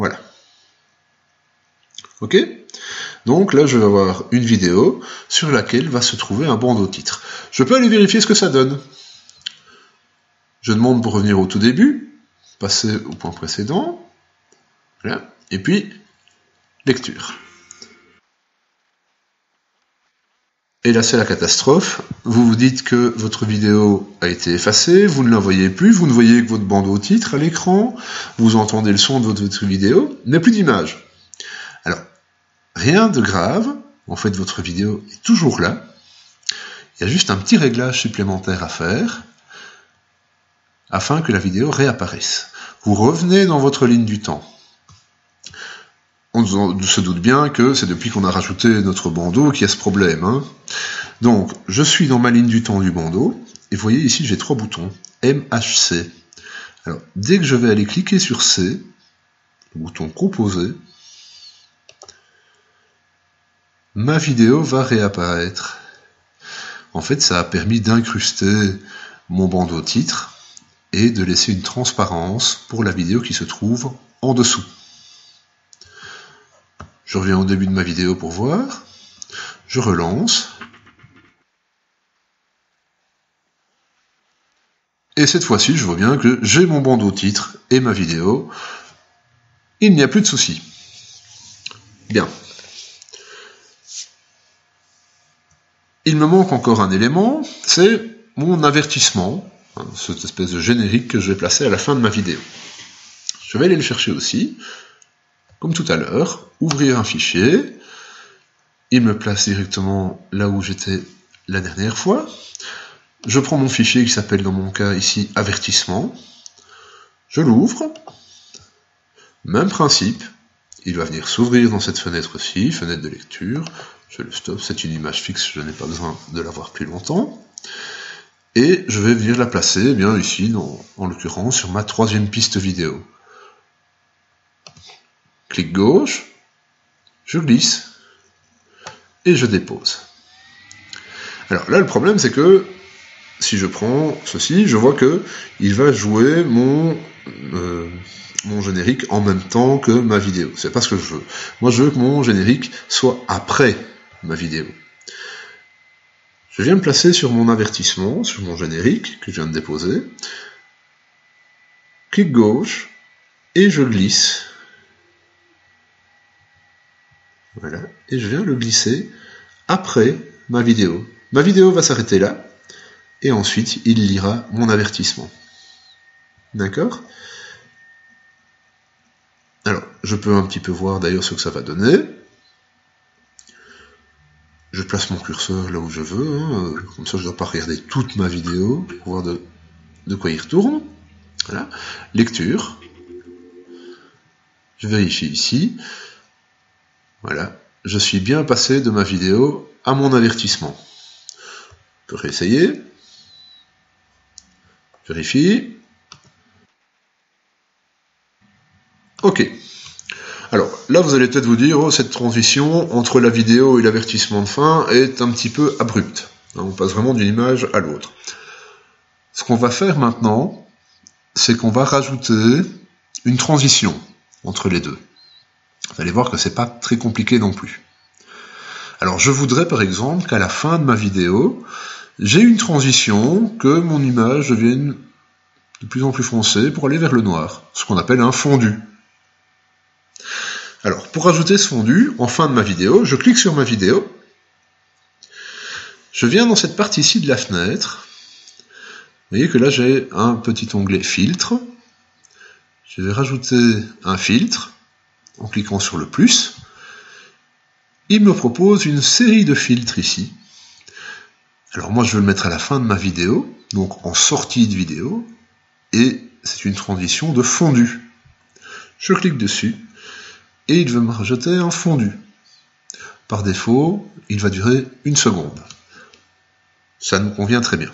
Voilà. Ok? Donc là, je vais avoir une vidéo sur laquelle va se trouver un bandeau titre. Je peux aller vérifier ce que ça donne. Je demande pour revenir au tout début, passer au point précédent, voilà, et puis lecture. Et là, c'est la catastrophe. Vous vous dites que votre vidéo a été effacée, vous ne la voyez plus, vous ne voyez que votre bandeau titre à l'écran, vous entendez le son de votre vidéo, mais plus d'image. Alors, rien de grave, en fait, votre vidéo est toujours là. Il y a juste un petit réglage supplémentaire à faire afin que la vidéo réapparaisse. Vous revenez dans votre ligne du temps. On se doute bien que c'est depuis qu'on a rajouté notre bandeau qu'il y a ce problème. Hein. Donc, je suis dans ma ligne du temps du bandeau, et vous voyez ici, j'ai 3 boutons, MHC. Alors, dès que je vais aller cliquer sur C, le bouton composer, ma vidéo va réapparaître. En fait, ça a permis d'incruster mon bandeau titre et de laisser une transparence pour la vidéo qui se trouve en dessous. Je reviens au début de ma vidéo pour voir. Je relance. Et cette fois-ci, je vois bien que j'ai mon bandeau titre et ma vidéo. Il n'y a plus de souci. Bien. Il me manque encore un élément, c'est mon avertissement, cette espèce de générique que je vais placer à la fin de ma vidéo. Je vais aller le chercher aussi. Comme tout à l'heure, ouvrir un fichier, il me place directement là où j'étais la dernière fois. Je prends mon fichier qui s'appelle dans mon cas ici avertissement, je l'ouvre, même principe, il va venir s'ouvrir dans cette fenêtre-ci, fenêtre de lecture, je le stoppe, c'est une image fixe, je n'ai pas besoin de la voir plus longtemps, et je vais venir la placer eh bien ici, en l'occurrence, sur ma 3e piste vidéo. Clic gauche, je glisse, et je dépose. Alors là, le problème, c'est que, si je prends ceci, je vois que il va jouer mon générique en même temps que ma vidéo. C'est pas ce que je veux. Moi, je veux que mon générique soit après ma vidéo. Je viens me placer sur mon avertissement, sur mon générique, que je viens de déposer. Clic gauche, et je glisse. Voilà, et je viens le glisser après ma vidéo. Ma vidéo va s'arrêter là, et ensuite il lira mon avertissement. D'accord? Alors, je peux un petit peu voir d'ailleurs ce que ça va donner. Je place mon curseur là où je veux, hein, comme ça je ne dois pas regarder toute ma vidéo pour voir de quoi il retourne. Voilà. Lecture. Je vérifie ici. Voilà, je suis bien passé de ma vidéo à mon avertissement. Je peux réessayer. Vérifie. Ok. Alors, là vous allez peut-être vous dire, oh, cette transition entre la vidéo et l'avertissement de fin est un petit peu abrupte. On passe vraiment d'une image à l'autre. Ce qu'on va faire maintenant, c'est qu'on va rajouter une transition entre les deux. Vous allez voir que c'est pas très compliqué non plus. Alors je voudrais par exemple qu'à la fin de ma vidéo, j'ai une transition, que mon image devienne de plus en plus foncée pour aller vers le noir, ce qu'on appelle un fondu. Alors pour ajouter ce fondu, en fin de ma vidéo, je clique sur ma vidéo, je viens dans cette partie-ci de la fenêtre, vous voyez que là j'ai un petit onglet filtre, je vais rajouter un filtre, en cliquant sur le plus, il me propose une série de filtres ici. Alors moi je veux le mettre à la fin de ma vidéo, donc en sortie de vidéo, et c'est une transition de fondu. Je clique dessus, et il veut me rajouter un fondu. Par défaut, il va durer 1 seconde. Ça nous convient très bien.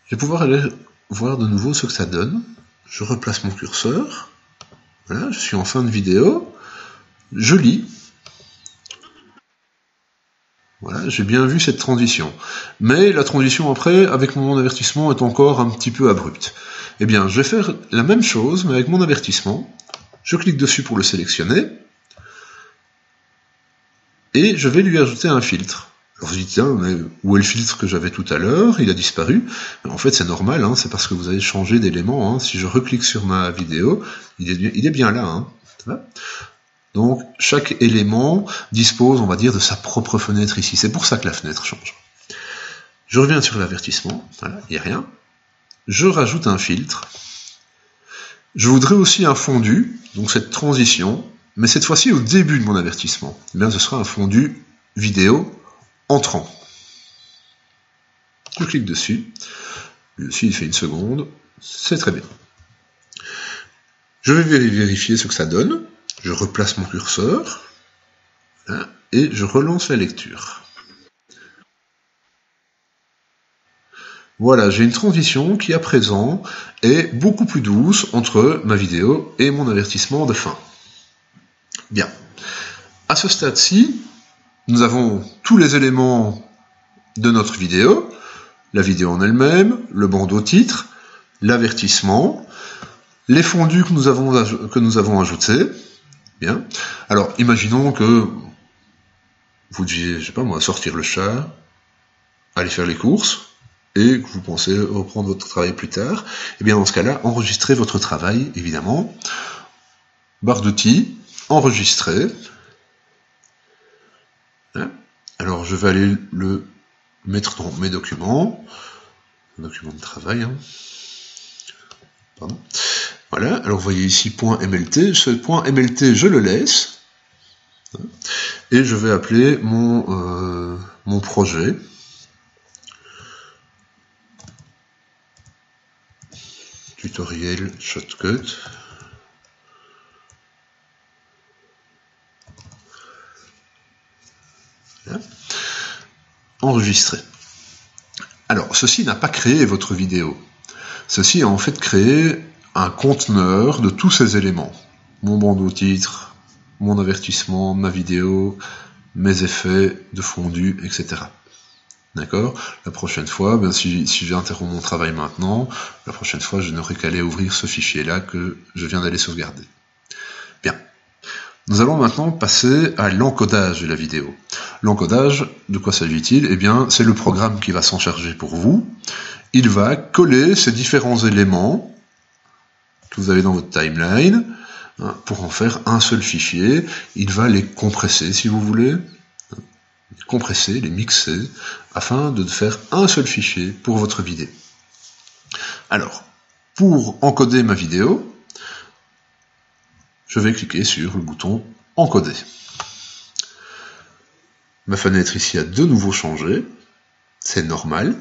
Je vais pouvoir aller voir de nouveau ce que ça donne. Je replace mon curseur. Voilà, je suis en fin de vidéo. Je lis. Voilà, j'ai bien vu cette transition. Mais la transition après, avec mon avertissement, est encore un petit peu abrupte. Eh bien, je vais faire la même chose, mais avec mon avertissement. Je clique dessus pour le sélectionner. Et je vais lui ajouter un filtre. Alors je dis, tiens, mais où est le filtre que j'avais tout à l'heure? Il a disparu. En fait, c'est normal, hein, c'est parce que vous avez changé d'élément. Hein. Si je reclique sur ma vidéo, il est bien là. Hein. Donc, chaque élément dispose, on va dire, de sa propre fenêtre ici. C'est pour ça que la fenêtre change. Je reviens sur l'avertissement. Voilà, il n'y a rien. Je rajoute un filtre. Je voudrais aussi un fondu, donc cette transition, mais cette fois-ci au début de mon avertissement. Eh bien, ce sera un fondu vidéo entrant. Je clique dessus. Lui aussi, il fait une seconde. C'est très bien. Je vais vérifier ce que ça donne. Je replace mon curseur. Hein, et je relance la lecture. Voilà, j'ai une transition qui, à présent, est beaucoup plus douce entre ma vidéo et mon avertissement de fin. Bien. À ce stade-ci, nous avons tous les éléments de notre vidéo, la vidéo en elle-même, le bandeau titre, l'avertissement, les fondus que nous avons ajoutés. Bien. Alors, imaginons que vous deviez, je sais pas moi, sortir le chat, aller faire les courses, et que vous pensez reprendre votre travail plus tard. Et bien, dans ce cas-là, enregistrez votre travail, évidemment. Barre d'outils, enregistrer. Alors, je vais aller le mettre dans mes documents. Document de travail. Hein. Pardon. Voilà, alors vous voyez ici .mlt. Ce .mlt, je le laisse. Et je vais appeler mon projet. Tutoriel shortcut. Voilà. Enregistrer. Alors, ceci n'a pas créé votre vidéo. Ceci a en fait créé un conteneur de tous ces éléments. Mon bandeau titre, mon avertissement, ma vidéo, mes effets de fondu, etc. D'accord? La prochaine fois, ben, si j'interromps mon travail maintenant, la prochaine fois, je n'aurai qu'à aller ouvrir ce fichier-là que je viens d'aller sauvegarder. Bien. Nous allons maintenant passer à l'encodage de la vidéo. L'encodage, de quoi s'agit-il? Eh bien, c'est le programme qui va s'en charger pour vous. Il va coller ces différents éléments que vous avez dans votre timeline pour en faire un seul fichier. Il va les compresser, si vous voulez, compresser, les mixer, afin de faire un seul fichier pour votre vidéo. Alors, pour encoder ma vidéo, je vais cliquer sur le bouton « Encoder ». Ma fenêtre ici a de nouveau changé, c'est normal,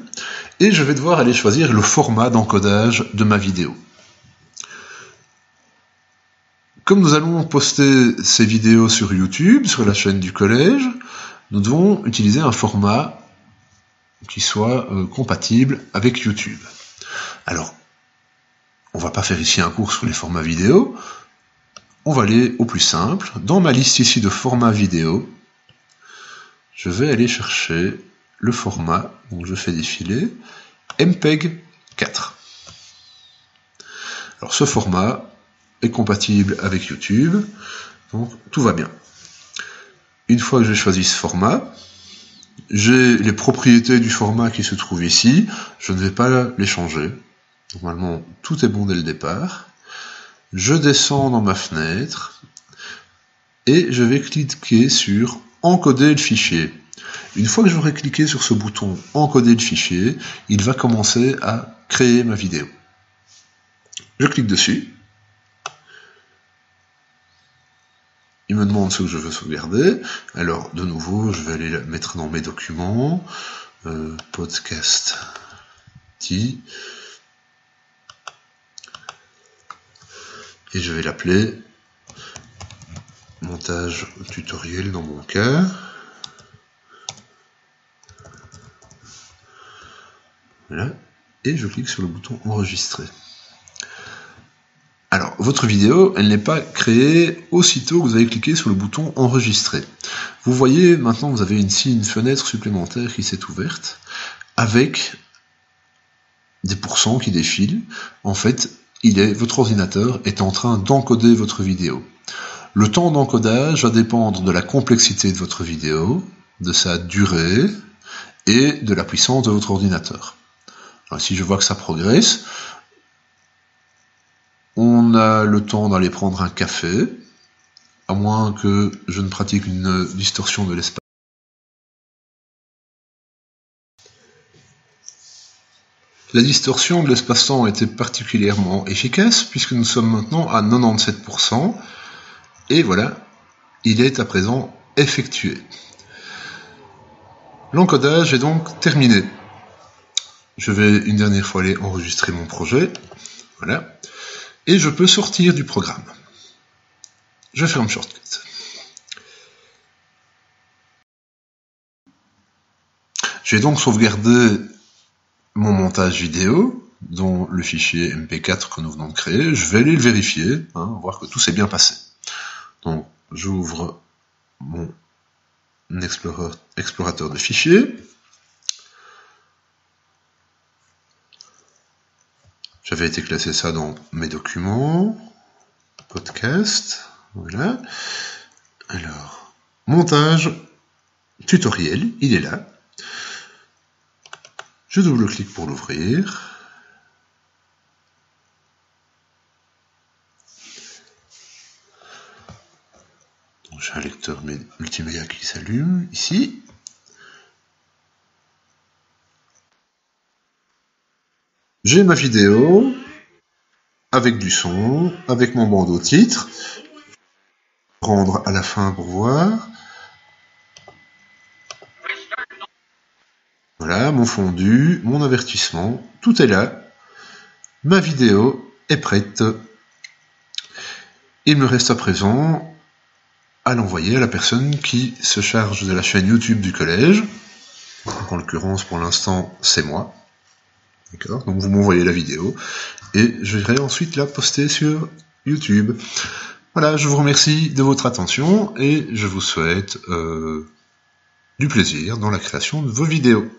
et je vais devoir aller choisir le format d'encodage de ma vidéo. Comme nous allons poster ces vidéos sur YouTube, sur la chaîne du collège, nous devons utiliser un format qui soit compatible avec YouTube. Alors, on ne va pas faire ici un cours sur les formats vidéo, on va aller au plus simple. Dans ma liste ici de formats vidéo, je vais aller chercher le format, donc je fais défiler, MPEG 4. Alors ce format est compatible avec YouTube, donc tout va bien. Une fois que j'ai choisi ce format, j'ai les propriétés du format qui se trouvent ici, je ne vais pas les changer. Normalement, tout est bon dès le départ. Je descends dans ma fenêtre et je vais cliquer sur « Encoder le fichier ». Une fois que j'aurai cliqué sur ce bouton « Encoder le fichier », il va commencer à créer ma vidéo. Je clique dessus. Il me demande ce que je veux sauvegarder. Alors, de nouveau, je vais aller la mettre dans mes documents. Podcast T. Et je vais l'appeler montage tutoriel dans mon cas. Voilà. Et je clique sur le bouton enregistrer. Alors, votre vidéo, elle n'est pas créée aussitôt que vous avez cliqué sur le bouton enregistrer. Vous voyez, maintenant, vous avez ici une fenêtre supplémentaire qui s'est ouverte avec des pourcents qui défilent. En fait, votre ordinateur est en train d'encoder votre vidéo. Le temps d'encodage va dépendre de la complexité de votre vidéo, de sa durée et de la puissance de votre ordinateur. Alors, si je vois que ça progresse, on a le temps d'aller prendre un café, à moins que je ne pratique une distorsion de l'espace. La distorsion de l'espace-temps était particulièrement efficace, puisque nous sommes maintenant à 97%, et voilà, il est à présent effectué. L'encodage est donc terminé. Je vais une dernière fois aller enregistrer mon projet, voilà, et je peux sortir du programme. Je ferme Shortcut. J'ai donc sauvegardé mon montage vidéo, dont le fichier MP4 que nous venons de créer. Je vais aller le vérifier, voir que tout s'est bien passé. Donc, j'ouvre mon explorateur de fichiers. J'avais été classer ça dans mes documents, podcast, voilà. Alors, montage, tutoriel, il est là. Je double-clique pour l'ouvrir. J'ai un lecteur multimédia qui s'allume ici. J'ai ma vidéo avec du son, avec mon bandeau titre. Rendre à la fin pour voir. Voilà, mon fondu, mon avertissement, tout est là. Ma vidéo est prête. Il me reste à présent à l'envoyer à la personne qui se charge de la chaîne YouTube du collège. En l'occurrence, pour l'instant, c'est moi. D'accord ? Donc vous m'envoyez la vidéo et je vais ensuite la poster sur YouTube. Voilà, je vous remercie de votre attention et je vous souhaite du plaisir dans la création de vos vidéos.